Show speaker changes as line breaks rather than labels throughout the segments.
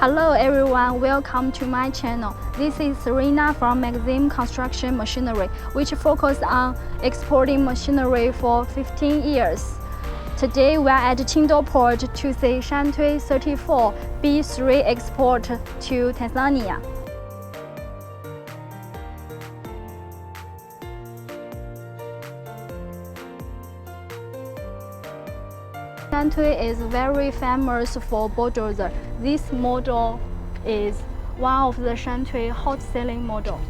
Hello everyone, welcome to my channel. This is Serena from Maxizm Construction Machinery, which focus on exporting machinery for 15 years. Today we are at Qingdao Port to see SHANTUI 34B3 export to Tanzania. SHANTUI is very famous for Bulldozer. This model is one of the SHANTUI hot-selling model.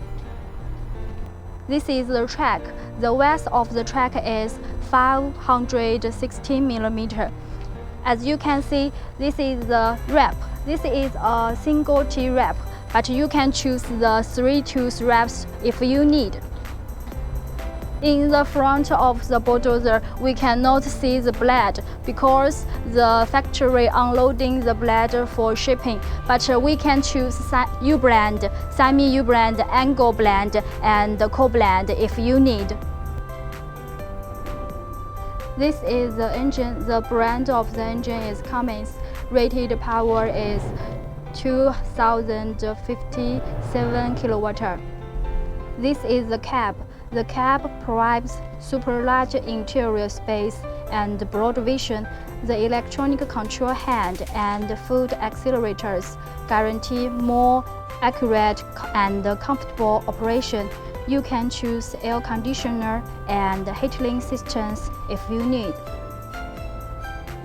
This is the track. The width of the track is 516 mm. As you can see, this is the wrap. This is a single T wrap, but you can choose the 3-tooth wraps if you need. In the front of the bulldozer, we cannot see the blade because the factory unloading the blade for shipping, but we can choose U-blend, semi-U-blend, angle blend, and co-blend if you need. This is the engine. The brand of the engine is Cummins. Rated power is 2057 kW. This is the cab. The cab provides super large interior space and broad vision. The electronic control hand and foot accelerators guarantee more accurate and comfortable operation. You can choose air conditioner and heating systems if you need.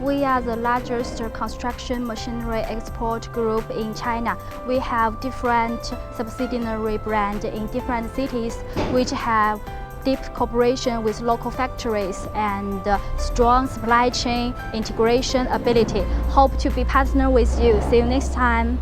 We are the largest construction machinery export group in China. We have different subsidiary brands in different cities, which have deep cooperation with local factories and strong supply chain integration ability. Hope to be partner with you. See you next time.